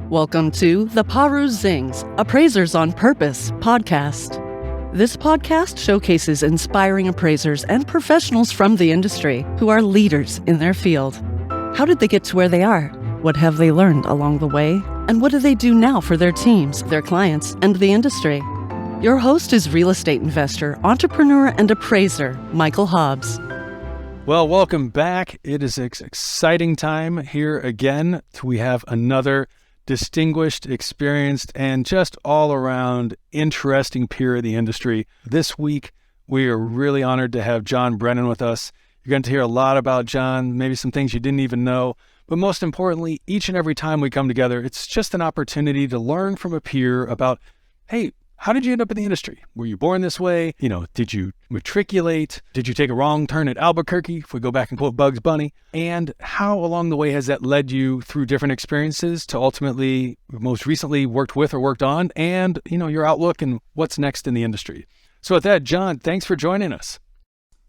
Welcome to the Paru Zings, Appraisers on Purpose podcast. This podcast showcases inspiring appraisers and professionals from the industry who are leaders in their field. How did they get to where they are? What have they learned along the way? And what do they do now for their teams, their clients, and the industry? Your host is real estate investor, entrepreneur, and appraiser, Michael Hobbs. Well, welcome back. It is an exciting time here again. We have another distinguished, experienced, and just all around interesting peer in the industry. This week, we are really honored to have John Brenan with us. You're going to hear a lot about John, maybe some things you didn't even know. But most importantly, each and every time we come together, it's just an opportunity to learn from a peer about, hey, how did you end up in the industry? Were you born this way? Did you matriculate? Did you take a wrong turn at Albuquerque, if we go back and quote Bugs Bunny? And how along the way has that led you through different experiences to ultimately, most recently, worked with or worked on, and, your outlook and what's next in the industry? So with that, John, thanks for joining us.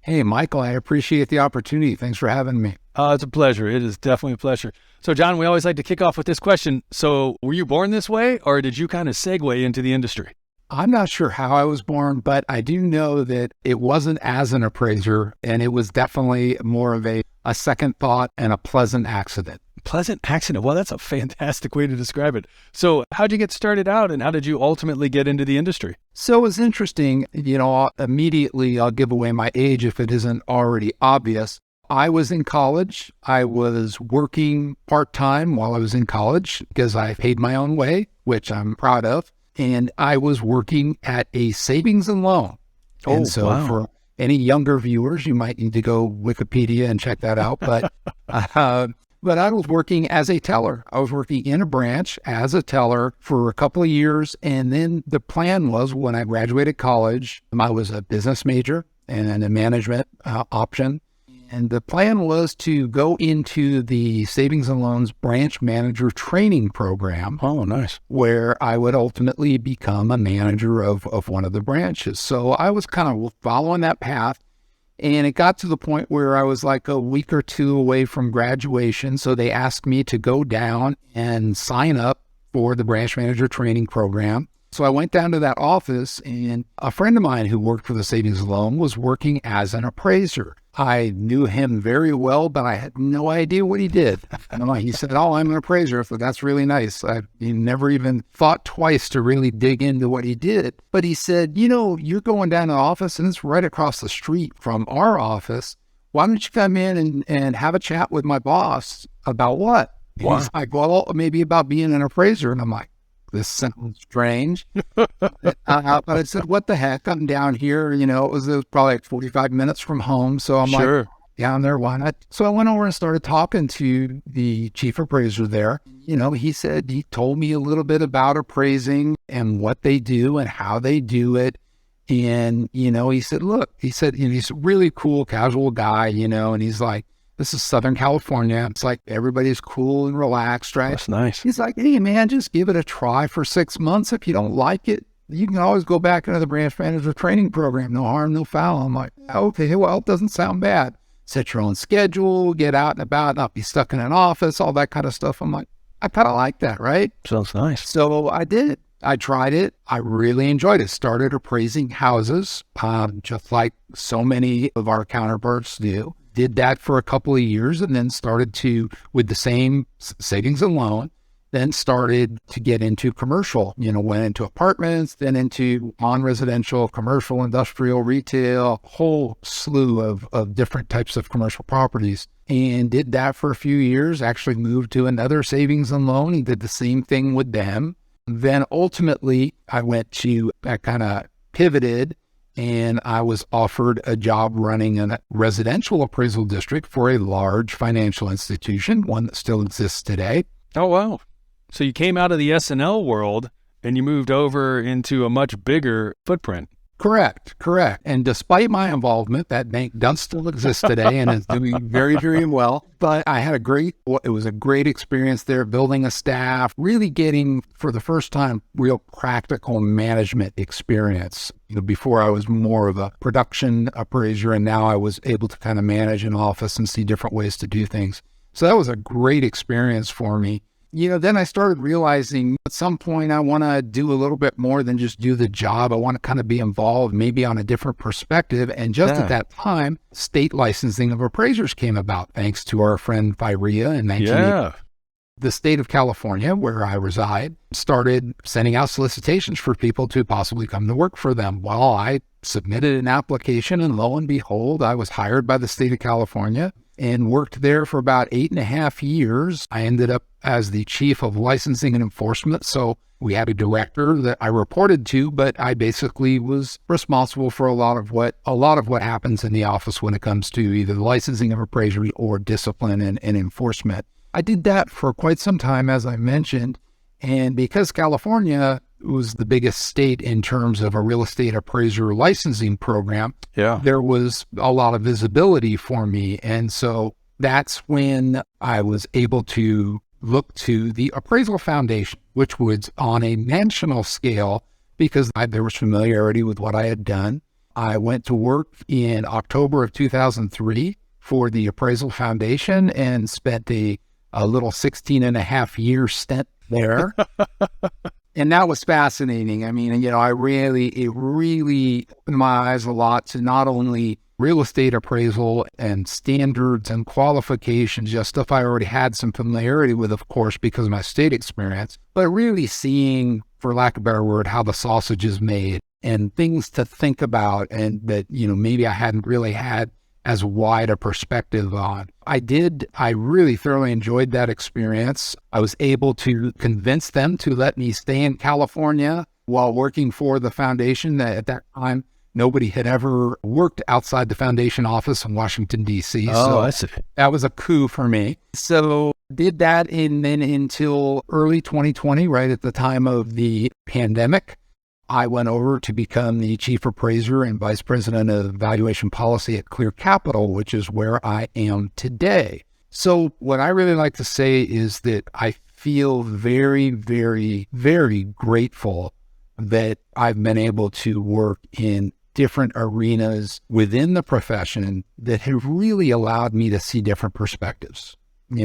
Hey, Michael, I appreciate the opportunity. Thanks for having me. It's a pleasure. It is definitely a pleasure. So, John, we always like to kick off with this question. So, were you born this way, or did you kind of segue into the industry? I'm not sure how I was born, but I do know that it wasn't as an appraiser, and it was definitely more of a second thought and a pleasant accident. Pleasant accident. Well, that's a fantastic way to describe it. So how'd you get started out, and how did you ultimately get into the industry? So it was interesting. Immediately I'll give away my age if it isn't already obvious. I was in college. I was working part-time while I was in college because I paid my own way, which I'm proud of. And I was working at a savings and loan. And so wow. For any younger viewers, you might need to go Wikipedia and check that out. But I was working as a teller. I was working in a branch as a teller for a couple of years. And then the plan was, when I graduated college, I was a business major and a management option. And the plan was to go into the Savings and Loans Branch Manager Training Program. Oh, nice. Where I would ultimately become a manager of one of the branches. So I was kind of following that path. And it got to the point where I was like a week or two away from graduation. So they asked me to go down and sign up for the Branch Manager Training Program. So I went down to that office, and a friend of mine who worked for the Savings and Loan was working as an appraiser. I knew him very well, but I had no idea what he did. He said, "Oh, I'm an appraiser." So that's really nice. He never even thought twice to really dig into what he did. But he said, "You're going down to the office, and it's right across the street from our office. Why don't you come in and have a chat with my boss about what?" Wow. He's like, "Well, maybe about being an appraiser." And I'm like, this sounds strange. But I said, what the heck? I'm down here. It was probably like 45 minutes from home. So I'm Sure. like, down why not? So I went over and started talking to the chief appraiser there. He told me a little bit about appraising and what they do and how they do it. And, he said, he's a really cool, casual guy, and he's like, this is Southern California. It's like everybody's cool and relaxed, right? That's nice. He's like, hey, man, just give it a try for 6 months. If you don't like it, you can always go back into the branch manager training program. No harm, no foul. I'm like, okay, well, it doesn't sound bad. Set your own schedule, get out and about, not be stuck in an office, all that kind of stuff. I'm like, I kind of like that, right? Sounds nice. So I did it. I tried it. I really enjoyed it. Started appraising houses, just like so many of our counterparts do. Did that for a couple of years, and then started with the same savings and loan, then started to get into commercial, went into apartments, then into non-residential, commercial, industrial, retail, whole slew of different types of commercial properties, and did that for a few years. Actually moved to another savings and loan and did the same thing with them. Then ultimately I kind of pivoted, and I was offered a job running a residential appraisal district for a large financial institution, one that still exists today. Oh, wow. So you came out of the S&L world and you moved over into a much bigger footprint. Correct. And despite my involvement, that bank does still exist today and is doing very, very well. But I had it was a great experience there, building a staff, really getting, for the first time, real practical management experience. Before I was more of a production appraiser, and now I was able to kind of manage an office and see different ways to do things. So that was a great experience for me. then I started realizing at some point I want to do a little bit more than just do the job. I want to kind of be involved, maybe on a different perspective. And just at that time, state licensing of appraisers came about, thanks to our friend Firea in 1980. The state of California, where I reside, started sending out solicitations for people to possibly come to work for them. Well, I submitted an application, and lo and behold, I was hired by the state of California and worked there for about 8.5 years. I ended up as the chief of licensing and enforcement. So we had a director that I reported to, but I basically was responsible for a lot of what happens in the office when it comes to either the licensing of appraisers or discipline and enforcement. I did that for quite some time, as I mentioned, and because California was the biggest state in terms of a real estate appraiser licensing program, there was a lot of visibility for me. And so that's when I was able to look to the Appraisal Foundation, which was on a national scale because there was familiarity with what I had done. I went to work in October of 2003 for the Appraisal Foundation and spent a little 16.5-year stint there. And that was fascinating. I mean, it really opened my eyes a lot to not only real estate appraisal and standards and qualifications, just stuff I already had some familiarity with, of course, because of my state experience, but really seeing, for lack of a better word, how the sausage is made and things to think about, and that, maybe I hadn't really had as wide a perspective on. I really thoroughly enjoyed that experience. I was able to convince them to let me stay in California while working for the foundation. At that time, nobody had ever worked outside the foundation office in Washington, D.C. I see. That was a coup for me. So did that until early 2020, right at the time of the pandemic. I went over to become the chief appraiser and vice president of valuation policy at Clear Capital, which is where I am today. So what I really like to say is that I feel very, very, very grateful that I've been able to work in different arenas within the profession that have really allowed me to see different perspectives,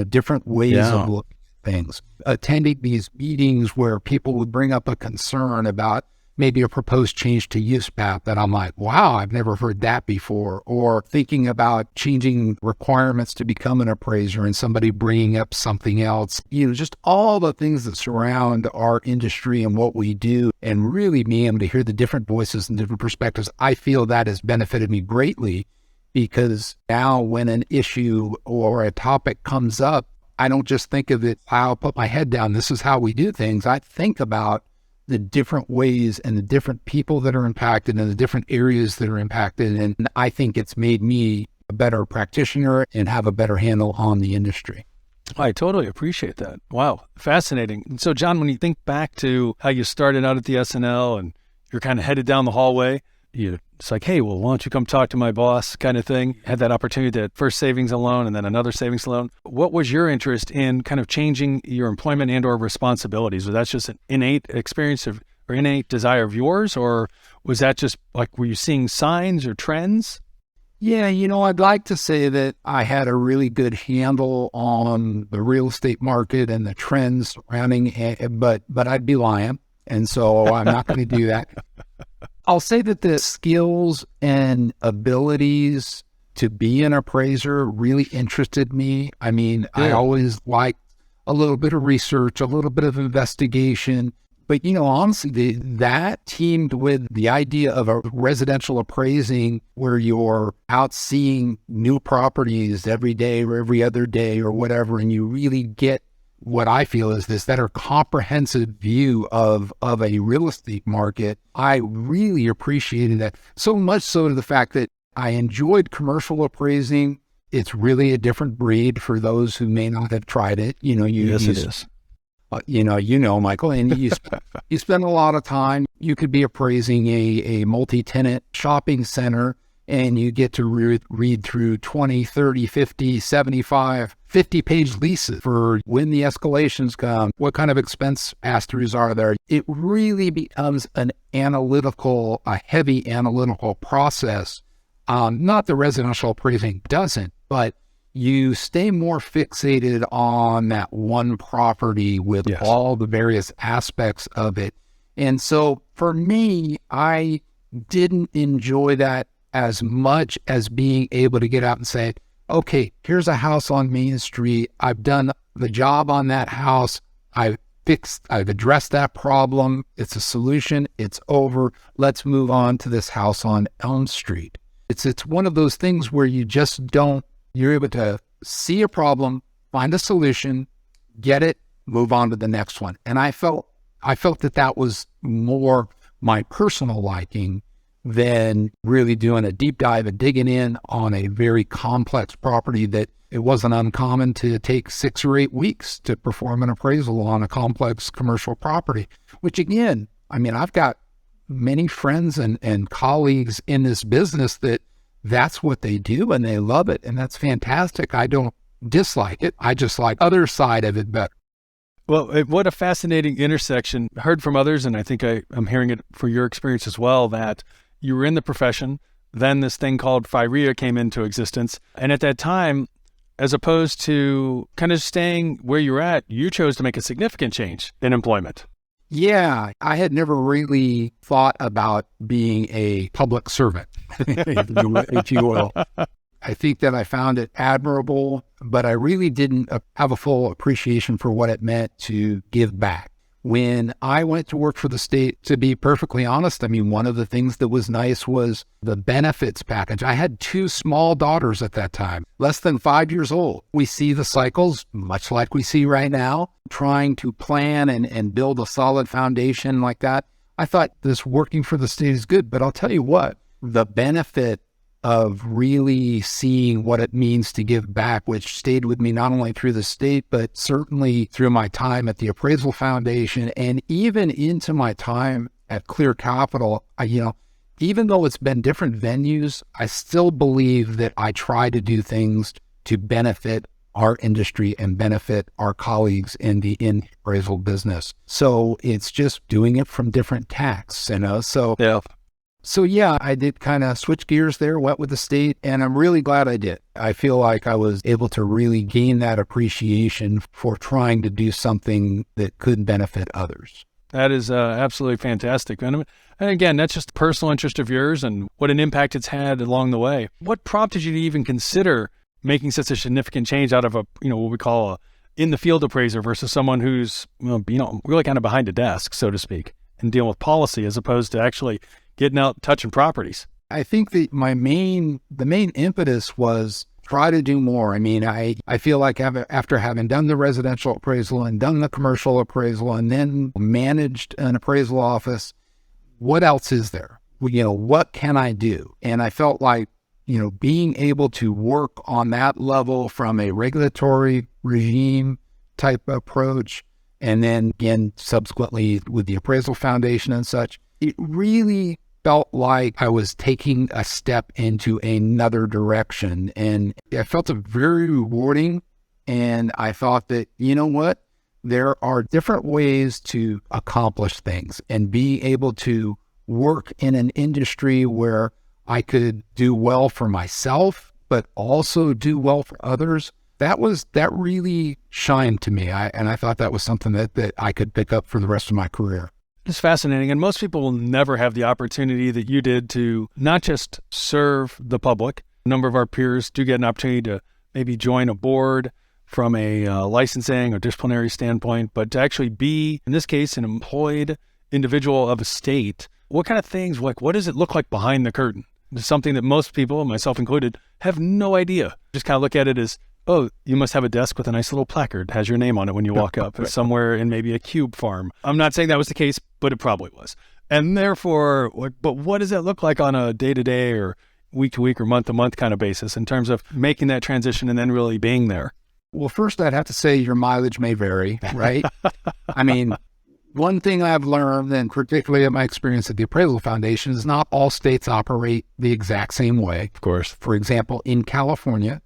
different ways of looking at things. Attending these meetings where people would bring up a concern about maybe a proposed change to use path that I'm like, wow, I've never heard that before. Or thinking about changing requirements to become an appraiser and somebody bringing up something else, just all the things that surround our industry and what we do, and really being able to hear the different voices and different perspectives. I feel that has benefited me greatly, because now when an issue or a topic comes up, I don't just think of it, I'll put my head down, this is how we do things. I think about the different ways and the different people that are impacted and the different areas that are impacted. And I think it's made me a better practitioner and have a better handle on the industry. I totally appreciate that. Wow. Fascinating. And so, John, when you think back to how you started out at the SNL and you're kind of headed down the hallway, it's like, hey, well, why don't you come talk to my boss kind of thing? Had that opportunity at first savings and loan and then another savings loan. What was your interest in kind of changing your employment and or responsibilities? Was that just an innate experience or innate desire of yours? Or was that just like, were you seeing signs or trends? Yeah, I'd like to say that I had a really good handle on the real estate market and the trends surrounding it, but I'd be lying. And so I'm not going to do that. I'll say that the skills and abilities to be an appraiser really interested me. I mean, I always liked a little bit of research, a little bit of investigation. But, honestly, that teamed with the idea of a residential appraising where you're out seeing new properties every day or every other day or whatever, and you really get what I feel is this better comprehensive view of a real estate market. I really appreciated that, so much so to the fact that I enjoyed commercial appraising. It's really a different breed for those who may not have tried it. Yes, it is. Michael, and you spend a lot of time. You could be appraising a multi-tenant shopping center, and you get to read through 20, 30, 50, 75, 50-page leases for when the escalations come, what kind of expense pass-throughs are there. It really becomes a heavy analytical process. Not the residential appraising doesn't, but you stay more fixated on that one property with Yes. all the various aspects of it. And so for me, I didn't enjoy that as much as being able to get out and say, okay, here's a house on Main Street. I've done the job on that house. I've addressed that problem. It's a solution. It's over. Let's move on to this house on Elm Street. It's one of those things where you just don't, you're able to see a problem, find a solution, get it, move on to the next one. And I felt that was more my personal liking than really doing a deep dive and digging in on a very complex property that it wasn't uncommon to take 6 or 8 weeks to perform an appraisal on a complex commercial property, which again, I mean, I've got many friends and colleagues in this business that's what they do and they love it. And that's fantastic. I don't dislike it. I just like other side of it better. Well, what a fascinating intersection. I heard from others, and I think I'm hearing it for your experience as well, that you were in the profession, then this thing called FIREA came into existence. And at that time, as opposed to kind of staying where you're at, you chose to make a significant change in employment. Yeah, I had never really thought about being a public servant, if you will. I think that I found it admirable, but I really didn't have a full appreciation for what it meant to give back. When I went to work for the state, to be perfectly honest, I mean, one of the things that was nice was the benefits package. I had 2 small daughters at that time, less than 5 years old. We see the cycles, much like we see right now, trying to plan and build a solid foundation like that. I thought this working for the state is good, but I'll tell you what, the benefit of really seeing what it means to give back, which stayed with me not only through the state, but certainly through my time at the Appraisal Foundation and even into my time at Clear Capital. Even though it's been different venues, I still believe that I try to do things to benefit our industry and benefit our colleagues in the appraisal business. So it's just doing it from different tacks, So Yeah. So yeah, I did kind of switch gears there, went with the state, and I'm really glad I did. I feel like I was able to really gain that appreciation for trying to do something that could benefit others. That is absolutely fantastic. And again, that's just personal interest of yours and what an impact it's had along the way. What prompted you to even consider making such a significant change out of what we call a in the field appraiser versus someone who's, really kind of behind a desk, so to speak, and dealing with policy as opposed to actually getting out touching properties? I think that the main impetus was try to do more. I mean, I feel like after having done the residential appraisal and done the commercial appraisal and then managed an appraisal office, what else is there? What can I do? And I felt like, being able to work on that level from a regulatory regime type approach, and then again, subsequently with the Appraisal Foundation and such, it really felt like I was taking a step into another direction. And I felt it very rewarding. And I thought that, there are different ways to accomplish things, and being able to work in an industry where I could do well for myself, but also do well for others. That really shined to me. I thought that was something that I could pick up for the rest of my career. It's fascinating. And most people will never have the opportunity that you did to not just serve the public. A number of our peers do get an opportunity to maybe join a board from a licensing or disciplinary standpoint, but to actually be, in this case, an employed individual of a state. What kind of things, what does it look like behind the curtain? It's something that most people, myself included, have no idea. Just kind of look at it as, oh, you must have a desk with a nice little placard, has your name on it when you walk up, somewhere in maybe a cube farm. I'm not saying that was the case, but it probably was. And therefore, but what does that look like on a day-to-day or week-to-week or month-to-month kind of basis in terms of making that transition and then really being there? Well, first, I'd have to say your mileage may vary, right? I mean, one thing I've learned, and particularly in my experience at the Appraisal Foundation, is not all states operate the exact same way. Of course. For example, in California,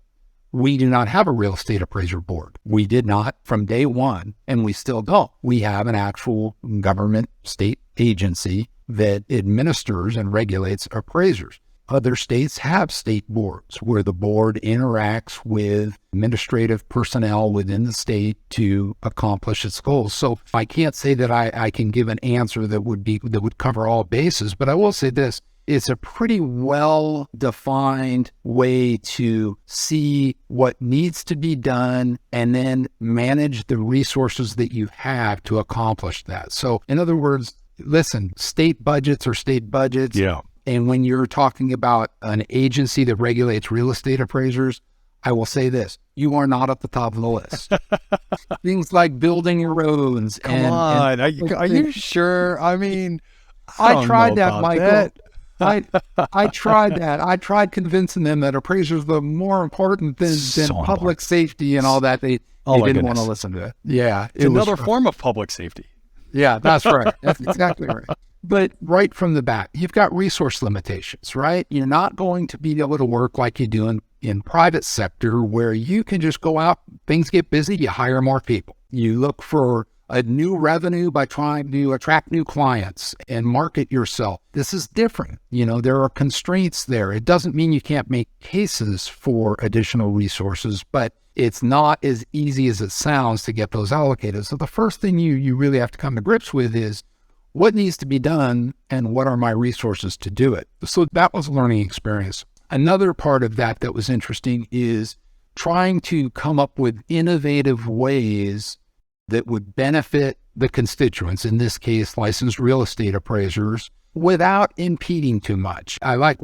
we do not have a real estate appraiser board. We did not from day one, and we still don't. We have an actual government state agency that administers and regulates appraisers. Other states have state boards where the board interacts with administrative personnel within the state to accomplish its goals. So I can't say that I can give an answer that would cover all bases, but I will say this. It's a pretty well-defined way to see what needs to be done and then manage the resources that you have to accomplish that. So in other words, listen, state budgets are state budgets. Yeah. And when you're talking about an agency that regulates real estate appraisers, I will say this, you are not at the top of the list. Things like building your roads. Come on. Are you sure? I mean, I tried that, Michael. That. I tried that. I tried convincing them that appraisers were more important than public safety and all that. They didn't want to listen to it. Yeah. It's another form of public safety. Yeah, that's right. That's exactly right. But right from the bat, you've got resource limitations, right? You're not going to be able to work like you do in private sector where you can just go out, things get busy, you hire more people. You look for a new revenue by trying to attract new clients and market yourself. This is different. There are constraints there. It doesn't mean you can't make cases for additional resources, but it's not as easy as it sounds to get those allocated. So the first thing you really have to come to grips with is what needs to be done and what are my resources to do it. So that was a learning experience. Another part of that was interesting is trying to come up with innovative ways that would benefit the constituents, in this case, licensed real estate appraisers, without impeding too much. I like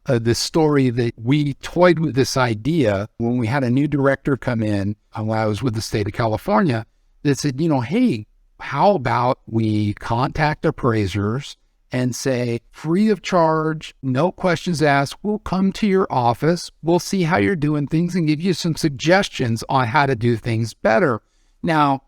this story that we toyed with this idea when we had a new director come in when I was with the state of California that said, hey, how about we contact appraisers and say, free of charge, no questions asked, we'll come to your office, we'll see how you're doing things and give you some suggestions on how to do things better. Now,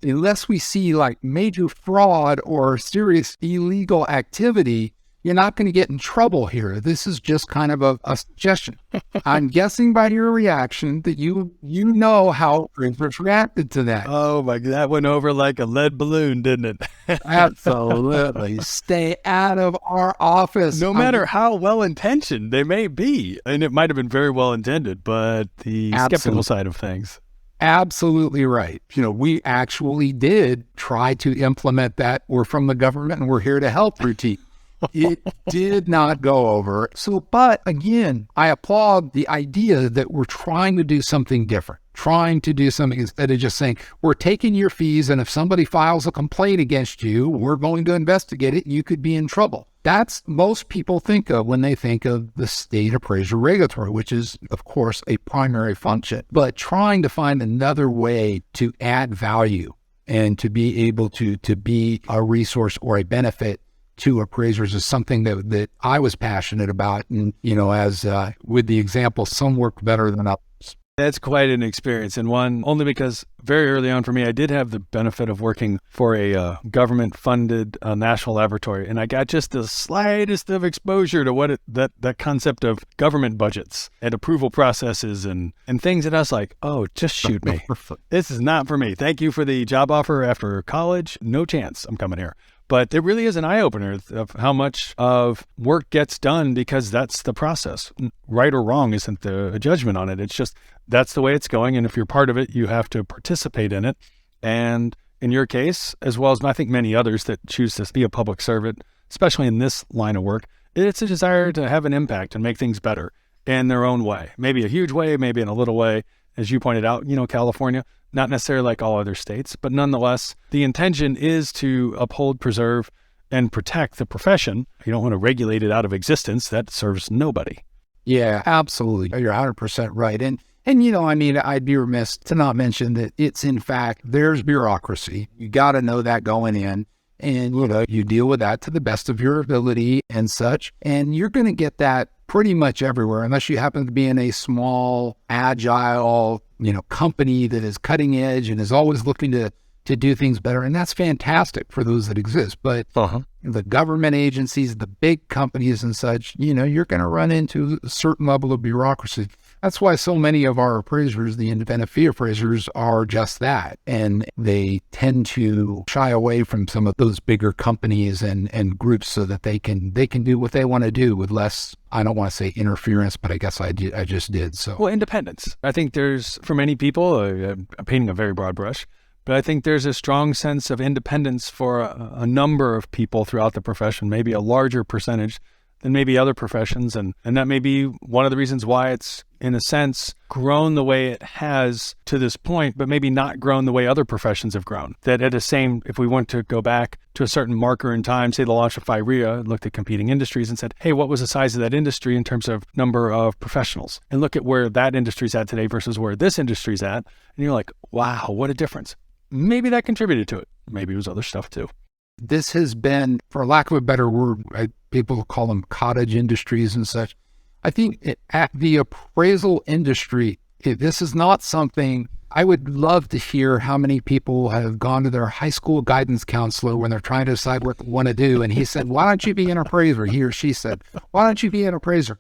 unless we see like major fraud or serious illegal activity, you're not going to get in trouble here. This is just kind of a suggestion. I'm guessing by your reaction that you know how appraisers reacted to that. Oh my God, that went over like a lead balloon, didn't it? Absolutely. Stay out of our office. No matter how well-intentioned they may be. And it might have been very well-intended, but the skeptical side of things. Absolutely right. We actually did try to implement that. We're from the government and we're here to help routine. It did not go over. So, but again, I applaud the idea that we're trying to do something different, trying to do something instead of just saying, we're taking your fees, and if somebody files a complaint against you, we're going to investigate it. You could be in trouble. That's most people think of when they think of the state appraiser regulatory, which is, of course, a primary function, but trying to find another way to add value and to be able to be a resource or a benefit to appraisers is something that I was passionate about. And, as with the example, some work better than others. That's quite an experience, and one only because very early on for me, I did have the benefit of working for a government-funded national laboratory, and I got just the slightest of exposure to that concept of government budgets and approval processes and things that I was like, oh, just shoot me. This is not for me. Thank you for the job offer after college. No chance I'm coming here. But it really is an eye-opener of how much of work gets done because that's the process. Right or wrong isn't a judgment on it. It's just that's the way it's going. And if you're part of it, you have to participate in it. And in your case, as well as I think many others that choose to be a public servant, especially in this line of work, it's a desire to have an impact and make things better in their own way. Maybe a huge way, maybe in a little way. As you pointed out, California, not necessarily like all other states, but nonetheless, the intention is to uphold, preserve, and protect the profession. You don't want to regulate it out of existence. That serves nobody. Yeah, absolutely. You're 100% right. And I'd be remiss to not mention that it's, in fact, there's bureaucracy. You got to know that going in. And, you deal with that to the best of your ability and such. And you're going to get that pretty much everywhere, unless you happen to be in a small, agile, company that is cutting edge and is always looking to do things better. And that's fantastic for those that exist. But the government agencies, the big companies and such, you're going to run into a certain level of bureaucracy. That's why so many of our appraisers, the independent fee appraisers, are just that. And they tend to shy away from some of those bigger companies and groups so that they can do what they want to do with less, I don't want to say interference, but I guess I just did. So, well, independence. I think there's, for many people, I'm painting a very broad brush, but I think there's a strong sense of independence for a number of people throughout the profession, maybe a larger percentage than maybe other professions. And that may be one of the reasons why it's, in a sense, grown the way it has to this point, but maybe not grown the way other professions have grown. That at the same, if we want to go back to a certain marker in time, say the launch of FIREA, and looked at competing industries and said, hey, what was the size of that industry in terms of number of professionals? And look at where that industry's at today versus where this industry's at. And you're like, wow, what a difference. Maybe that contributed to it. Maybe it was other stuff too. This has been, for lack of a better word, people call them cottage industries and such. I think at the appraisal industry, this is not something. I would love to hear how many people have gone to their high school guidance counselor when they're trying to decide what they want to do. And he said, why don't you be an appraiser? He or she said, why don't you be an appraiser?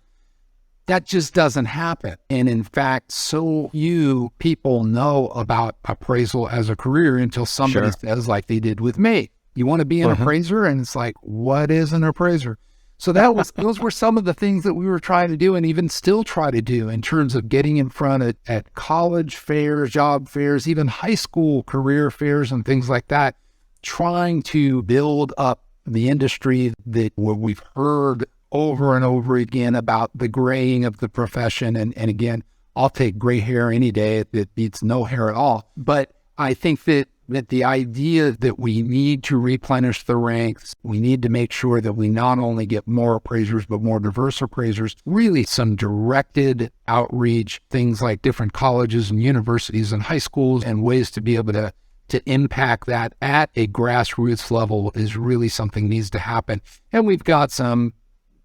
That just doesn't happen. And in fact, so few people know about appraisal as a career until somebody says, like they did with me, you want to be an appraiser? And it's like, what is an appraiser? So those were some of the things that we were trying to do and even still try to do in terms of getting in front at college fairs, job fairs, even high school career fairs and things like that, trying to build up the industry that we've heard over and over again about the graying of the profession. And again, I'll take gray hair any day. It beats no hair at all. But I think that the idea that we need to replenish the ranks, we need to make sure that we not only get more appraisers, but more diverse appraisers, really some directed outreach, things like different colleges and universities and high schools and ways to be able to impact that at a grassroots level is really something that needs to happen. And we've got some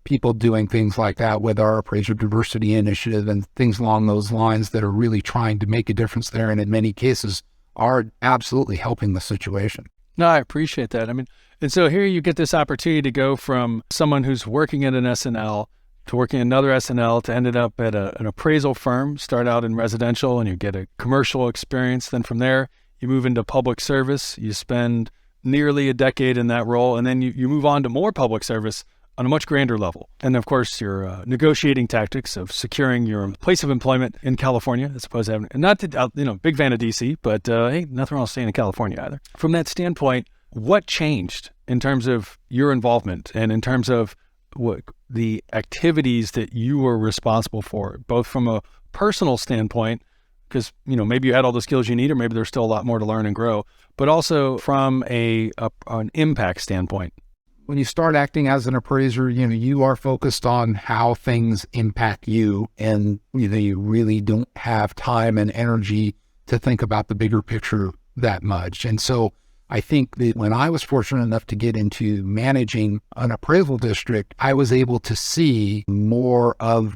people doing things like that with our Appraiser Diversity Initiative and things along those lines that are really trying to make a difference there. And in many cases, are absolutely helping the situation. No, I appreciate that. I mean, and so here you get this opportunity to go from someone who's working at an SNL to working at another SNL to ended up at an appraisal firm, start out in residential and you get a commercial experience. Then from there, you move into public service. You spend nearly a decade in that role. And then you move on to more public service on a much grander level. And of course, your negotiating tactics of securing your place of employment in California, as opposed to having, and not to, big fan of DC, but hey, nothing wrong with staying in California either. From that standpoint, what changed in terms of your involvement and in terms of what the activities that you were responsible for, both from a personal standpoint, because, maybe you had all the skills you need, or maybe there's still a lot more to learn and grow, but also from an impact standpoint? When you start acting as an appraiser, you are focused on how things impact you, and you really don't have time and energy to think about the bigger picture that much. And so I think that when I was fortunate enough to get into managing an appraisal district, I was able to see more of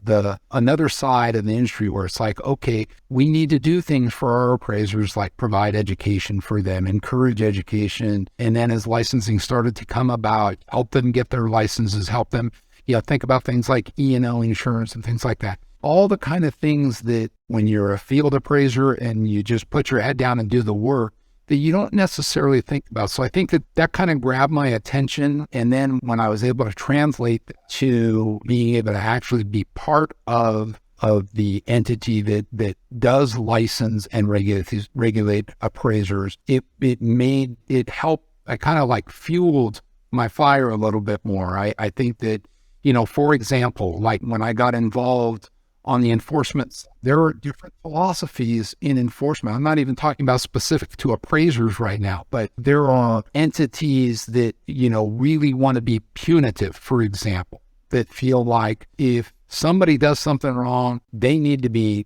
another side of the industry where it's like, okay, we need to do things for our appraisers, like provide education for them, encourage education. And then as licensing started to come about, help them get their licenses, help them, think about things like E&O insurance and things like that. All the kind of things that when you're a field appraiser and you just put your head down and do the work, that you don't necessarily think about. So I think that kind of grabbed my attention. And then when I was able to translate to being able to actually be part of the entity that does license and regulate appraisers, it helped. I kind of like fueled my fire a little bit more. I think that, for example, like when I got involved on the enforcement, there are different philosophies in enforcement. I'm not even talking about specific to appraisers right now, but there are entities that, really want to be punitive, for example, that feel like if somebody does something wrong, they need to be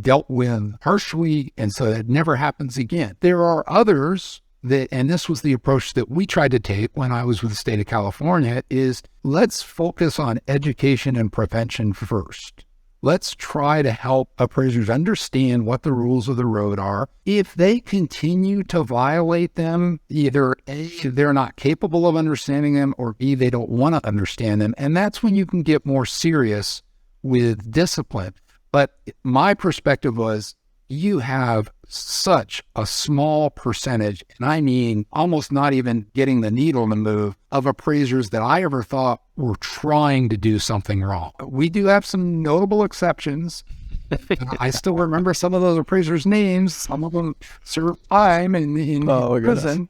dealt with harshly, and so that never happens again. There are others and this was the approach that we tried to take when I was with the state of California, is let's focus on education and prevention first. Let's try to help appraisers understand what the rules of the road are. If they continue to violate them, either A, they're not capable of understanding them, or B, they don't want to understand them. And that's when you can get more serious with discipline. But my perspective was, you have such a small percentage, and I mean almost not even getting the needle to move, of appraisers that I ever thought were trying to do something wrong. We do have some notable exceptions. I still remember some of those appraisers' names. Some of them served time in prison.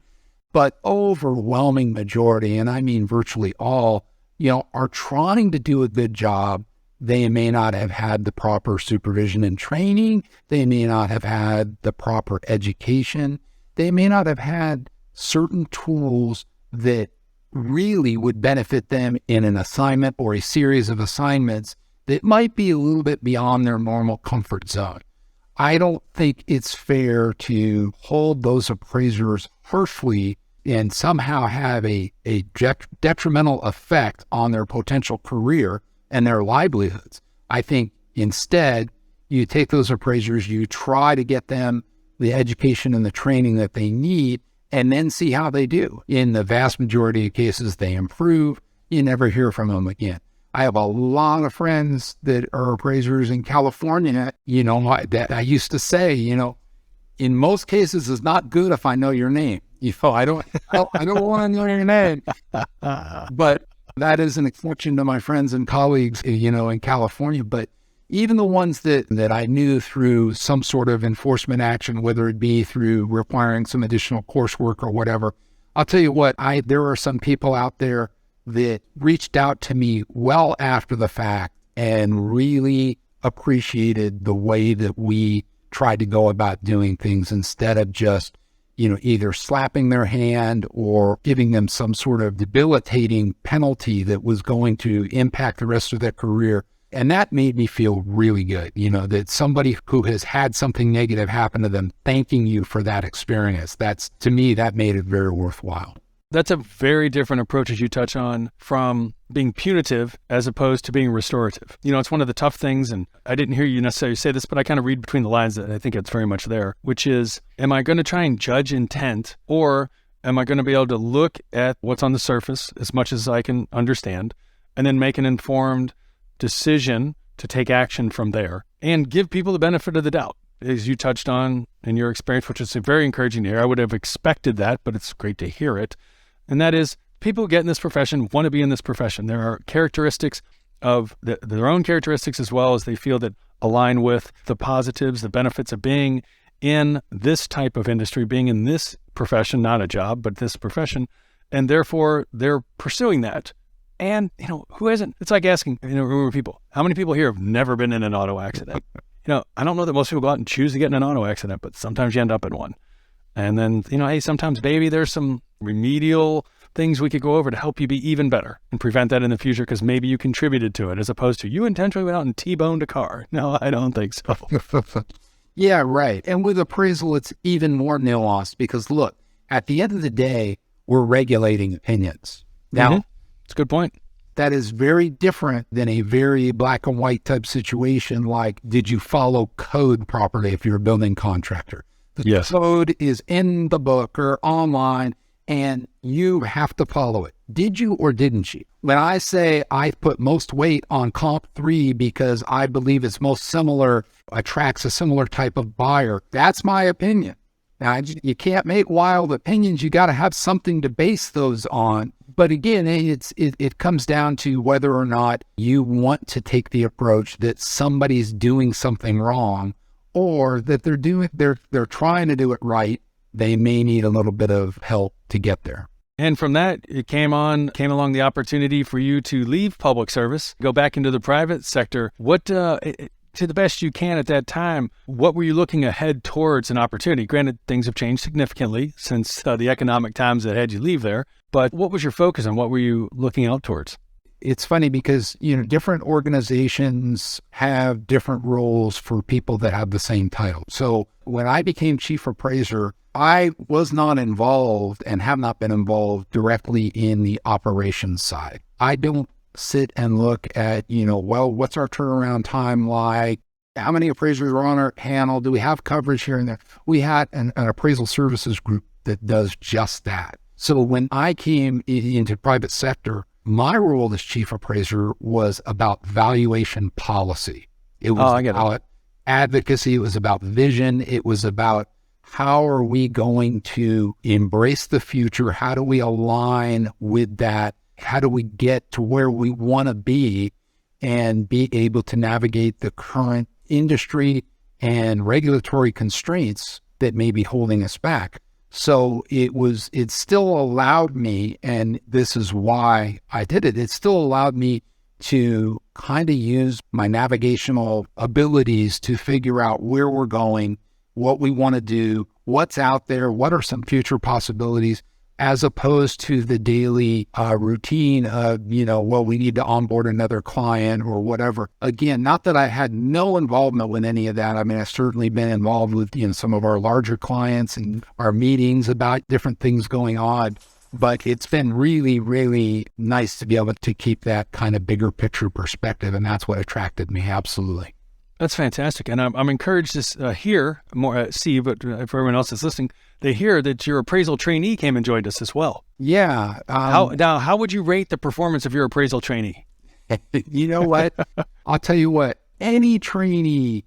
But overwhelming majority, and I mean virtually all, are trying to do a good job. They may not have had the proper supervision and training. They may not have had the proper education. They may not have had certain tools that really would benefit them in an assignment or a series of assignments that might be a little bit beyond their normal comfort zone. I don't think it's fair to hold those appraisers harshly and somehow have a detrimental effect on their potential career and their livelihoods. I think instead, you take those appraisers, you try to get them the education and the training that they need, and then see how they do. In the vast majority of cases, they improve. You never hear from them again. I have a lot of friends that are appraisers in California, that I used to say, in most cases, it's not good if I know your name. I don't want to know your name. But that is an exception to my friends and colleagues, in California. But even the ones that I knew through some sort of enforcement action, whether it be through requiring some additional coursework or whatever, I'll tell you what, there are some people out there that reached out to me well after the fact and really appreciated the way that we tried to go about doing things, instead of just either slapping their hand or giving them some sort of debilitating penalty that was going to impact the rest of their career. And that made me feel really good, that somebody who has had something negative happen to them, thanking you for that experience. To me, that made it very worthwhile. That's a very different approach, as you touch on, from being punitive as opposed to being restorative. It's one of the tough things, and I didn't hear you necessarily say this, but I kind of read between the lines that I think it's very much there, which is, am I going to try and judge intent, or am I going to be able to look at what's on the surface as much as I can understand, and then make an informed decision to take action from there and give people the benefit of the doubt, as you touched on in your experience, which is very encouraging to hear. I would have expected that, but it's great to hear it. And that is, people who get in this profession want to be in this profession. There are characteristics of their own characteristics, as well as they feel that align with the positives, the benefits of being in this type of industry, being in this profession, not a job, but this profession. And therefore, they're pursuing that. And, who hasn't? It's like asking, a room of people, how many people here have never been in an auto accident? I don't know that most people go out and choose to get in an auto accident, but sometimes you end up in one. And then, hey, sometimes maybe there's some remedial things we could go over to help you be even better and prevent that in the future, because maybe you contributed to it, as opposed to you intentionally went out and T-boned a car. No, I don't think so. Yeah, right. And with appraisal, it's even more nuanced, because look, at the end of the day, we're regulating opinions. Now, That's a good point. That is very different than a very black and white type situation like, did you follow code properly if you're a building contractor? The code is in the book or online, and you have to follow it. Did you or didn't you? When I say I put most weight on comp 3 because I believe it's most similar, attracts a similar type of buyer, that's my opinion. Now, you can't make wild opinions. You got to have something to base those on. But again, it comes down to whether or not you want to take the approach that somebody's doing something wrong, or that they're trying to do it right. They may need a little bit of help to get there. And from that, it came along the opportunity for you to leave public service, go back into the private sector. What, to the best you can at that time, what were you looking ahead towards an opportunity? Granted, things have changed significantly since the economic times that had you leave there, but what was your focus and what were you looking out towards? It's funny because, different organizations have different roles for people that have the same title. So when I became chief appraiser, I was not involved and have not been involved directly in the operations side. I don't sit and look at, what's our turnaround time like? How many appraisers are on our panel? Do we have coverage here and there? We had an appraisal services group that does just that. So when I came into private sector, my role as chief appraiser was about valuation policy. It was I get it. about advocacy. It was about vision. It was about how are we going to embrace the future? How do we align with that? How do we get to where we want to be and be able to navigate the current industry and regulatory constraints that may be holding us back? So it still allowed me, and this is why I did it, it still allowed me to kind of use my navigational abilities to figure out where we're going, what we want to do, what's out there, what are some future possibilities, as opposed to the daily routine of, well, we need to onboard another client or whatever. Again, not that I had no involvement with any of that. I mean, I've certainly been involved with, some of our larger clients and our meetings about different things going on. But it's been really, really nice to be able to keep that kind of bigger picture perspective. And that's what attracted me. Absolutely. That's fantastic. And I'm encouraged to hear more, see, but for everyone else that's listening, they hear that your appraisal trainee came and joined us as well. Yeah. How would you rate the performance of your appraisal trainee? You know what? I'll tell you what, any trainee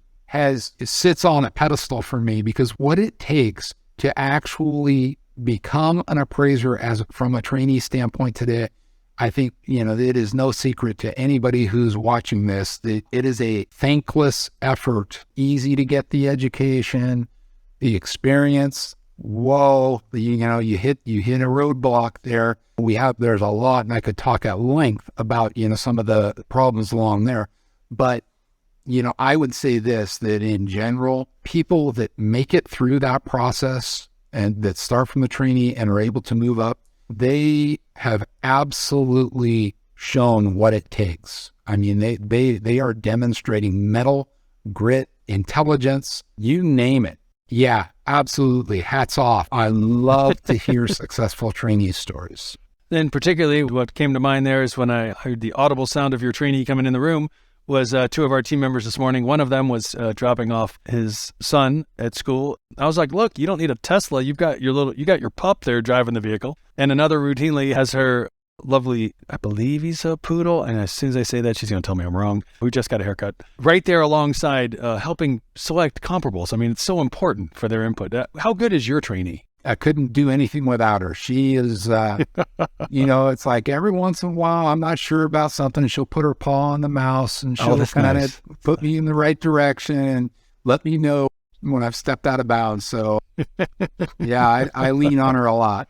sits on a pedestal for me, because what it takes to actually become an appraiser from a trainee standpoint today, I think, it is no secret to anybody who's watching this that it is a thankless effort. Easy to get the education, the experience. Whoa, you hit a roadblock there. There's a lot, and I could talk at length about, some of the problems along there. But, I would say this, that in general, people that make it through that process and that start from the trainee and are able to move up, they have absolutely shown what it takes. I mean, they are demonstrating mettle, grit, intelligence, you name it. Yeah, absolutely. Hats off. I love to hear successful trainee stories. Then particularly what came to mind there is when I heard the audible sound of your trainee coming in the room was two of our team members this morning. One of them was dropping off his son at school. I was like, look, you don't need a Tesla. You got your pup there driving the vehicle. And another routinely has her lovely, I believe he's a poodle. And as soon as I say that, she's going to tell me I'm wrong. We just got a haircut. Right there alongside helping select comparables. I mean, it's so important for their input. How good is your trainee? I couldn't do anything without her. She is, it's like every once in a while, I'm not sure about something. She'll put her paw on the mouse and she'll kind of put me in the right direction and let me know when I've stepped out of bounds. So yeah, I lean on her a lot.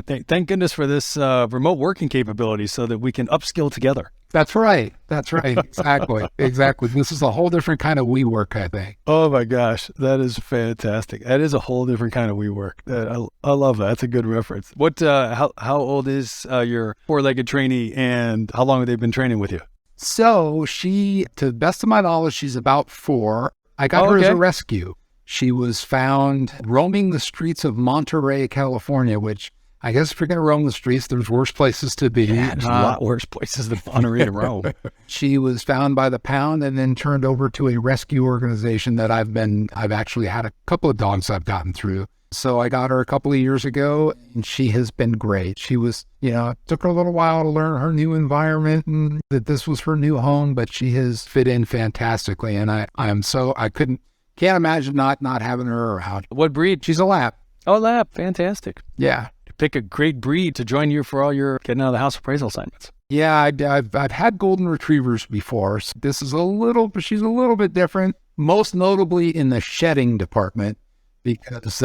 Thank goodness for this remote working capability so that we can upskill together. That's right. Exactly. This is a whole different kind of WeWork, I think. Oh my gosh, that is fantastic. That is a whole different kind of WeWork. I love that. That's a good reference. What? How old is your four-legged trainee, and how long have they been training with you? So to the best of my knowledge, she's about 4. I got her as a rescue. She was found roaming the streets of Monterey, California, which I guess if you're going to roam the streets, there's worse places to be. Yeah, there's a lot worse places than Monterey to roam. She was found by the pound and then turned over to a rescue organization that I've actually had a couple of dogs I've gotten through. So I got her a couple of years ago and she has been great. She was, it took her a little while to learn her new environment and that this was her new home, but she has fit in fantastically. And can't imagine not having her around. What breed? She's a lap. Oh, lap. Fantastic. Yeah. Pick a great breed to join you for all your getting out of the house appraisal assignments. Yeah, I've had golden retrievers before. So she's a little bit different, most notably in the shedding department because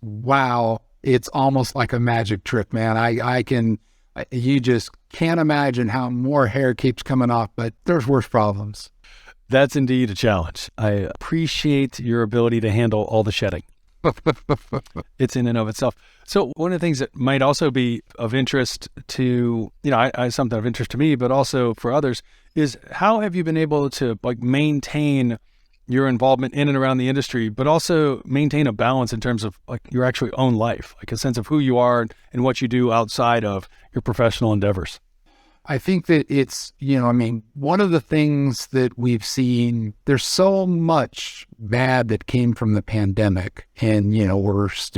wow, it's almost like a magic trick, man. You just can't imagine how more hair keeps coming off, but there's worse problems. That's indeed a challenge. I appreciate your ability to handle all the shedding. It's in and of itself. So one of the things that might also be of interest to, something of interest to me, but also for others, is how have you been able to maintain your involvement in and around the industry, but also maintain a balance in terms of your actual own life, a sense of who you are and what you do outside of your professional endeavors? I think that it's, one of the things that we've seen, there's so much bad that came from the pandemic and,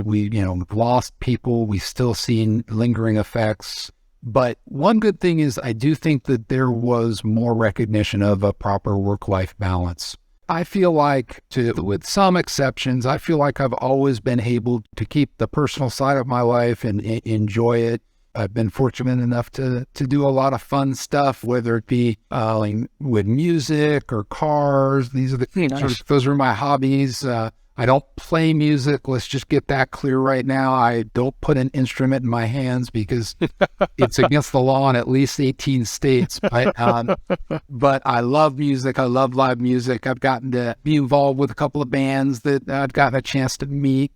we've lost people. We've still seen lingering effects. But one good thing is I do think that there was more recognition of a proper work-life balance. I feel like, with some exceptions, I feel like I've always been able to keep the personal side of my life and enjoy it. I've been fortunate enough to do a lot of fun stuff, whether it be with music or cars. These are those are my hobbies. I don't play music. Let's just get that clear right now. I don't put an instrument in my hands because it's against the law in at least 18 states. But I love music. I love live music. I've gotten to be involved with a couple of bands that I've gotten a chance to meet.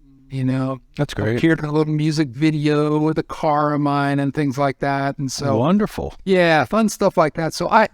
That's great. Appeared in a little music video with a car of mine and things like that. And so wonderful. Yeah, fun stuff like that. So I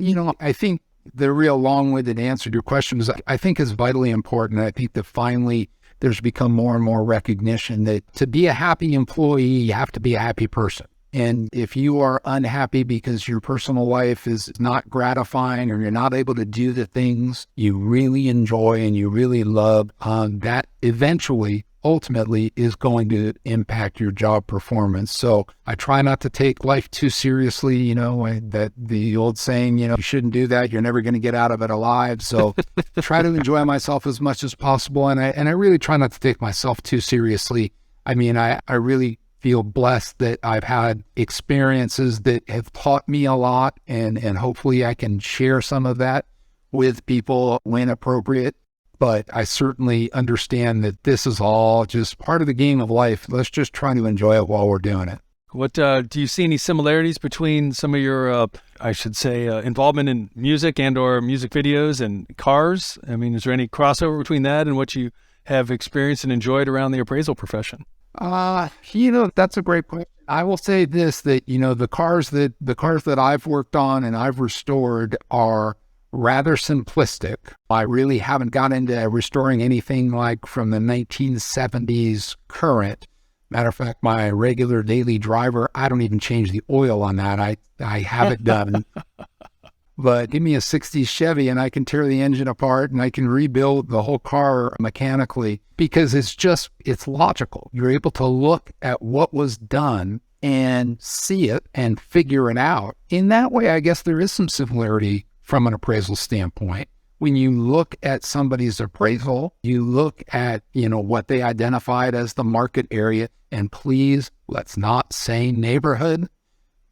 think the real long-winded answer to your question is I think is vitally important. I think that finally there's become more and more recognition that to be a happy employee, you have to be a happy person. And if you are unhappy because your personal life is not gratifying or you're not able to do the things you really enjoy and you really love, that eventually ultimately is going to impact your job performance. So I try not to take life too seriously, that the old saying, you shouldn't do that. You're never going to get out of it alive. So try to enjoy myself as much as possible. And I really try not to take myself too seriously. I mean, I really feel blessed that I've had experiences that have taught me a lot, and hopefully I can share some of that with people when appropriate. But I certainly understand that this is all just part of the game of life. Let's just try to enjoy it while we're doing it. What do you see any similarities between some of your, involvement in music and or music videos and cars? I mean, is there any crossover between that and what you have experienced and enjoyed around the appraisal profession? That's a great point. I will say this, that, the cars that I've worked on and I've restored are rather simplistic. I really haven't got into restoring anything like from the 1970s current. Matter of fact, my regular daily driver, I don't even change the oil on that. I have it done. But give me a 60s Chevy and I can tear the engine apart and I can rebuild the whole car mechanically because it's logical. You're able to look at what was done and see it and figure it out. In that way, I guess there is some similarity from an appraisal standpoint. When you look at somebody's appraisal, you look at, what they identified as the market area, and please, let's not say neighborhood.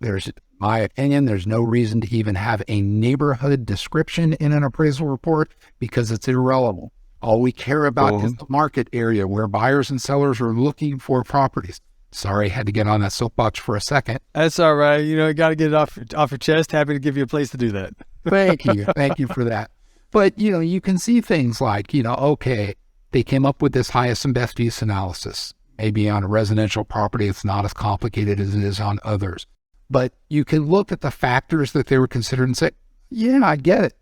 There's, in my opinion, there's no reason to even have a neighborhood description in an appraisal report because it's irrelevant. All we care about is the market area where buyers and sellers are looking for properties. Sorry, I had to get on that soapbox for a second. That's all right. You got to get it off your chest. Happy to give you a place to do that. Thank you. Thank you for that. But, you can see things like, okay, they came up with this highest and best use analysis. Maybe on a residential property, it's not as complicated as it is on others. But you can look at the factors that they were considered and say, yeah, I get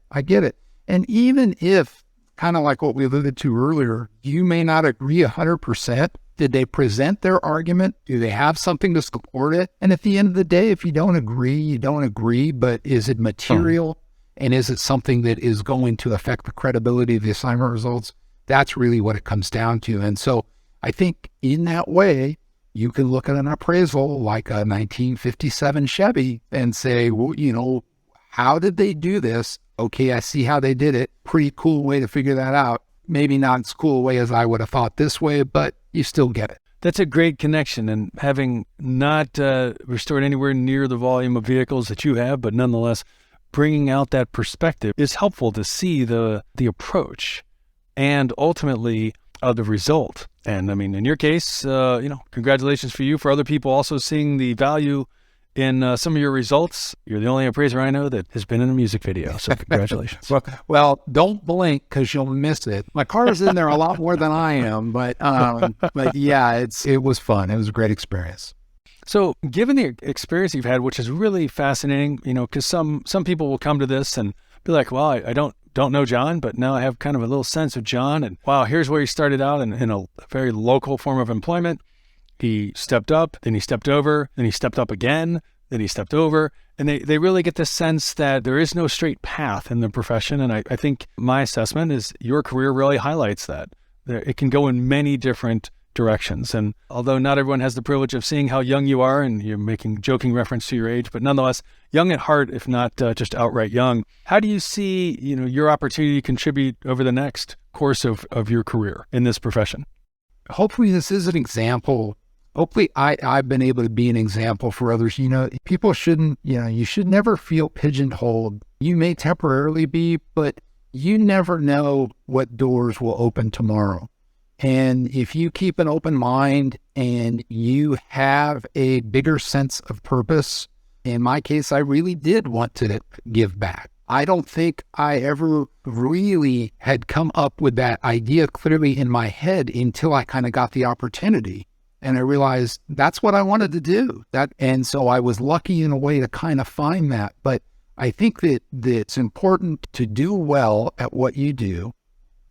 it. And even if, kind of like what we alluded to earlier, you may not agree 100%, did they present their argument? Do they have something to support it? And at the end of the day, if you don't agree, you don't agree, but is it material? And is it something that is going to affect the credibility of the assignment results? That's really what it comes down to. And so I think in that way, you can look at an appraisal like a 1957 Chevy and say, well, how did they do this? Okay, I see how they did it. Pretty cool way to figure that out. Maybe not as cool a way as I would have thought this way, but you still get it. That's a great connection. And having not restored anywhere near the volume of vehicles that you have, but nonetheless, bringing out that perspective is helpful to see the approach and ultimately the result. And I mean, in your case, congratulations for you. For other people also seeing the value in some of your results, you're the only appraiser I know that has been in a music video. So congratulations. Well, don't blink because you'll miss it. My car is in there a lot more than I am, but yeah, it was fun. It was a great experience. So given the experience you've had, which is really fascinating, because some people will come to this and be like, well, I don't know John, but now I have kind of a little sense of John. And wow, here's where he started out in a very local form of employment. He stepped up, then he stepped over, then he stepped up again, then he stepped over. And they really get the sense that there is no straight path in the profession. And I think my assessment is your career really highlights that. It can go in many different directions. And although not everyone has the privilege of seeing how young you are, and you're making joking reference to your age, but nonetheless, young at heart, if not just outright young, how do you see, your opportunity to contribute over the next course of your career in this profession? Hopefully this is an example. Hopefully I've been able to be an example for others. People shouldn't, you should never feel pigeonholed. You may temporarily be, but you never know what doors will open tomorrow. And if you keep an open mind and you have a bigger sense of purpose, in my case, I really did want to give back. I don't think I ever really had come up with that idea clearly in my head until I kind of got the opportunity. And I realized that's what I wanted to do. And so I was lucky in a way to kind of find that. But I think that it's important to do well at what you do,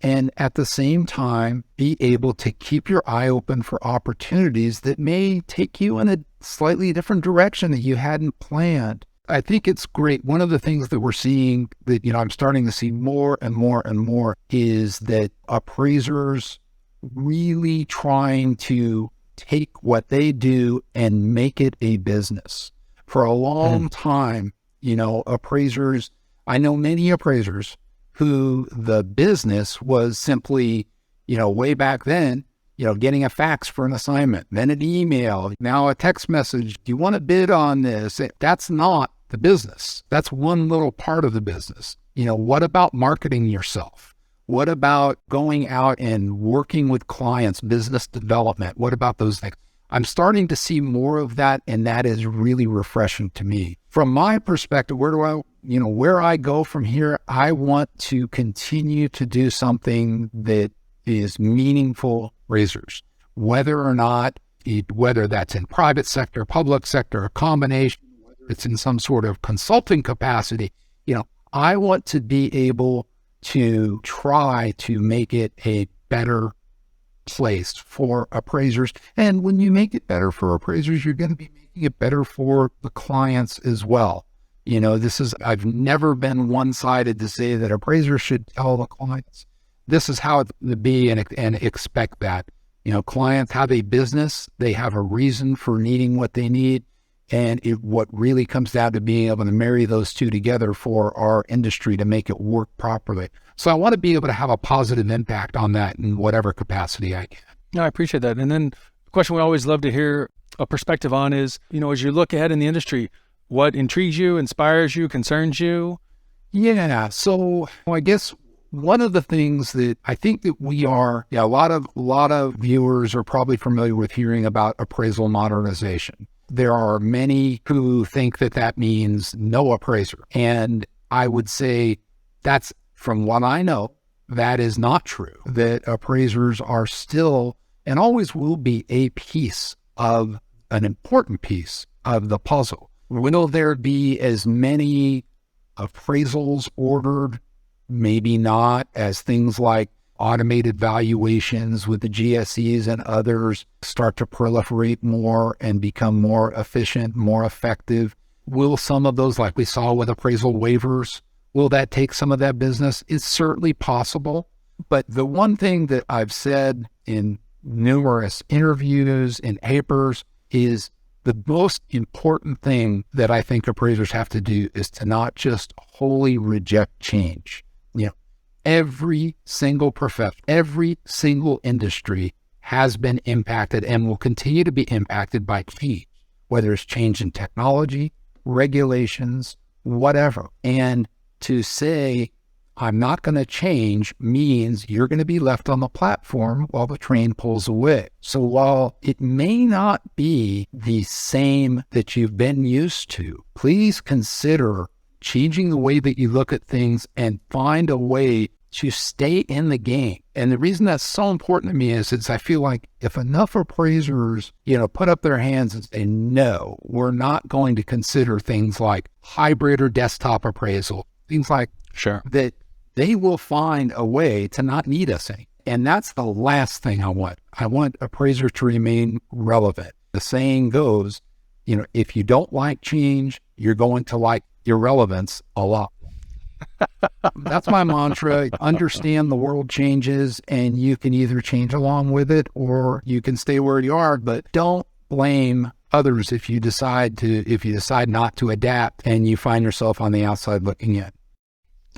and at the same time, be able to keep your eye open for opportunities that may take you in a slightly different direction that you hadn't planned. I think it's great. One of the things that we're seeing that, I'm starting to see more and more and more is that appraisers really trying to take what they do and make it a business. For a long time, appraisers, I know many appraisers who the business was simply, way back then, getting a fax for an assignment, then an email, now a text message. Do you want to bid on this? That's not the business. That's one little part of the business. What about marketing yourself? What about going out and working with clients, business development? What about those things? I'm starting to see more of that, and that is really refreshing to me. From my perspective, where I go from here, I want to continue to do something that is meaningful appraisers, whether that's in private sector, public sector, a combination, whether it's in some sort of consulting capacity. I want to be able to try to make it a better place for appraisers. And when you make it better for appraisers, you're going to be making it better for the clients as well. I've never been one-sided to say that appraisers should tell the clients, this is how it to be, and expect that. Clients have a business, they have a reason for needing what they need. And what really comes down to being able to marry those two together for our industry to make it work properly. So I want to be able to have a positive impact on that in whatever capacity I can. No, I appreciate that. And then the question we always love to hear a perspective on is, as you look ahead in the industry, what intrigues you, inspires you, concerns you? Yeah. So I guess one of the things that I think that a lot of viewers are probably familiar with hearing about appraisal modernization. There are many who think that means no appraiser. And I would say that's, from what I know, that is not true. That appraisers are still and always will be an important piece of the puzzle. Will there be as many appraisals ordered? Maybe not, as things like automated valuations with the GSEs and others start to proliferate more and become more efficient, more effective. Will some of those, like we saw with appraisal waivers, will that take some of that business? It's certainly possible. But the one thing that I've said in numerous interviews and papers is the most important thing that I think appraisers have to do is to not just wholly reject change. Every single profession, every single industry has been impacted and will continue to be impacted by change, whether it's change in technology, regulations, whatever. And to say, I'm not going to change means you're going to be left on the platform while the train pulls away. So while it may not be the same that you've been used to, please consider changing the way that you look at things and find a way to stay in the game. And the reason that's so important to me is I feel like if enough appraisers, put up their hands and say, no, we're not going to consider things like hybrid or desktop appraisal, things like that, they will find a way to not need us any. And that's the last thing I want. I want appraisers to remain relevant. The saying goes, if you don't like change, you're going to like irrelevance a lot. That's my mantra. Understand the world changes, and you can either change along with it or you can stay where you are, but don't blame others if you decide not to adapt and you find yourself on the outside looking in.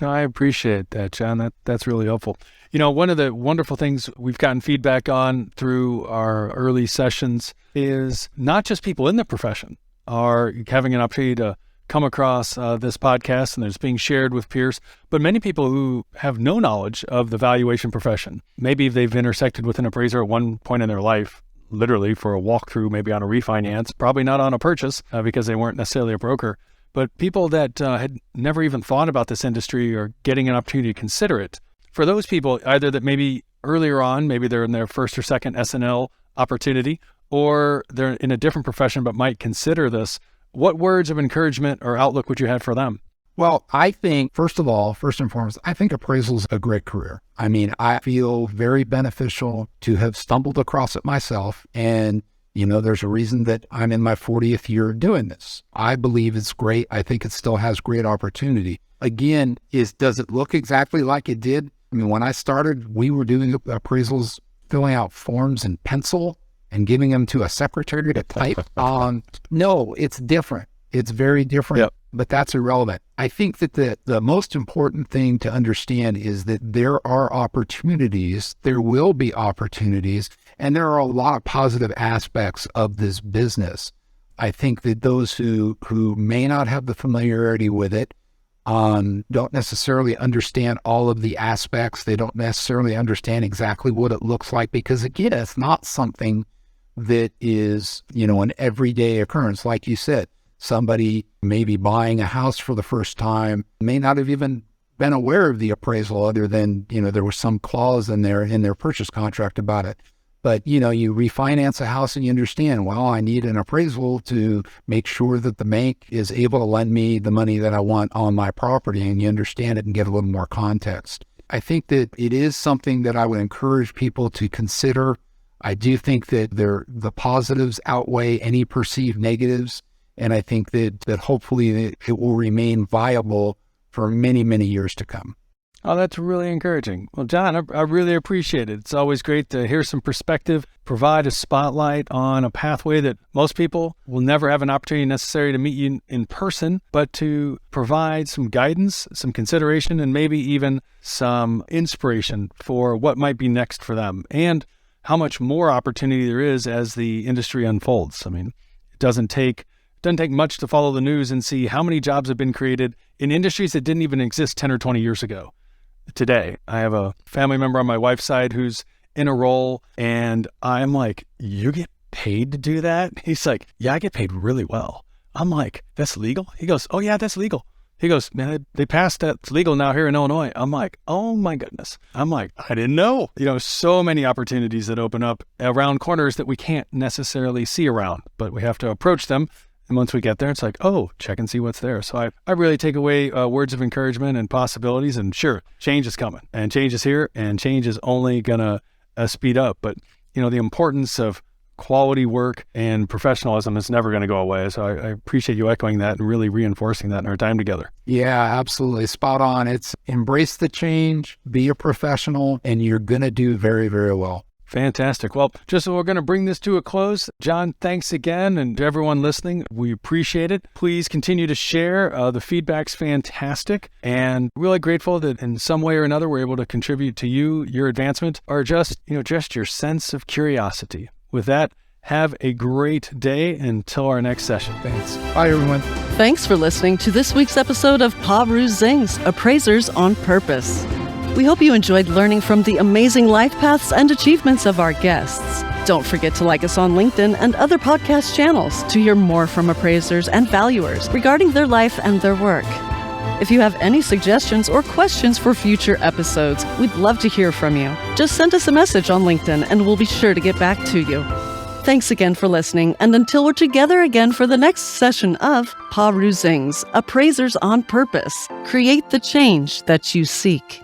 I appreciate that, John. That's really helpful. One of the wonderful things we've gotten feedback on through our early sessions is not just people in the profession are having an opportunity to come across this podcast and it's being shared with peers, but many people who have no knowledge of the valuation profession. Maybe they've intersected with an appraiser at one point in their life, literally for a walkthrough, maybe on a refinance, probably not on a purchase because they weren't necessarily a broker. But people that had never even thought about this industry are getting an opportunity to consider it. For those people, either that maybe earlier on, maybe they're in their first or second S&L opportunity, or they're in a different profession but might consider this, what words of encouragement or outlook would you have for them? Well, I think, first and foremost, I think appraisal is a great career. I mean, I feel very beneficial to have stumbled across it myself. And, there's a reason that I'm in my 40th year doing this. I believe it's great. I think it still has great opportunity. Again, does it look exactly like it did? I mean, when I started, we were doing appraisals, filling out forms in pencil and giving them to a secretary to type on. No, it's different. It's very different. Yep. But that's irrelevant. I think that the most important thing to understand is that there are opportunities, there will be opportunities, and there are a lot of positive aspects of this business. I think that those who may not have the familiarity with it don't necessarily understand all of the aspects. They don't necessarily understand exactly what it looks like because, again, it's not something that is, an everyday occurrence. Like you said, somebody may be buying a house for the first time, may not have even been aware of the appraisal other than, there was some clause in their purchase contract about it. But, you refinance a house and you understand, well, I need an appraisal to make sure that the bank is able to lend me the money that I want on my property, and you understand it and get a little more context. I think that it is something that I would encourage people to consider. I do think that the positives outweigh any perceived negatives. And I think that hopefully it will remain viable for many, many years to come. Oh, that's really encouraging. Well, John, I really appreciate it. It's always great to hear some perspective, provide a spotlight on a pathway that most people will never have an opportunity necessary to meet you in person, but to provide some guidance, some consideration, and maybe even some inspiration for what might be next for them and how much more opportunity there is as the industry unfolds. I mean, it doesn't take much to follow the news and see how many jobs have been created in industries that didn't even exist 10 or 20 years ago. Today, I have a family member on my wife's side who's in a role, and I'm like, you get paid to do that? He's like, yeah, I get paid really well. I'm like, that's legal? He goes, oh yeah, that's legal. He goes, man, they passed that. It's legal now here in Illinois. I'm like, oh my goodness. I'm like, I didn't know. So many opportunities that open up around corners that we can't necessarily see around, but we have to approach them. And once we get there, it's like, oh, check and see what's there. So I really take away words of encouragement and possibilities. And sure, change is coming and change is here and change is only going to speed up. But, the importance of quality work and professionalism is never going to go away. So I appreciate you echoing that and really reinforcing that in our time together. Yeah, absolutely. Spot on. It's embrace the change, be a professional, and you're going to do very, very well. Fantastic. Well, just so we're going to bring this to a close, John, thanks again. And to everyone listening, we appreciate it. Please continue to share. The feedback's fantastic and really grateful that in some way or another, we're able to contribute to your advancement, or just your sense of curiosity. With that, have a great day until our next session. Thanks. Bye, everyone. Thanks for listening to this week's episode of Paru Zings, Appraisers on Purpose. We hope you enjoyed learning from the amazing life paths and achievements of our guests. Don't forget to like us on LinkedIn and other podcast channels to hear more from appraisers and valuers regarding their life and their work. If you have any suggestions or questions for future episodes, we'd love to hear from you. Just send us a message on LinkedIn and we'll be sure to get back to you. Thanks again for listening, and until we're together again for the next session of Paru Zings, Appraisers on Purpose, create the change that you seek.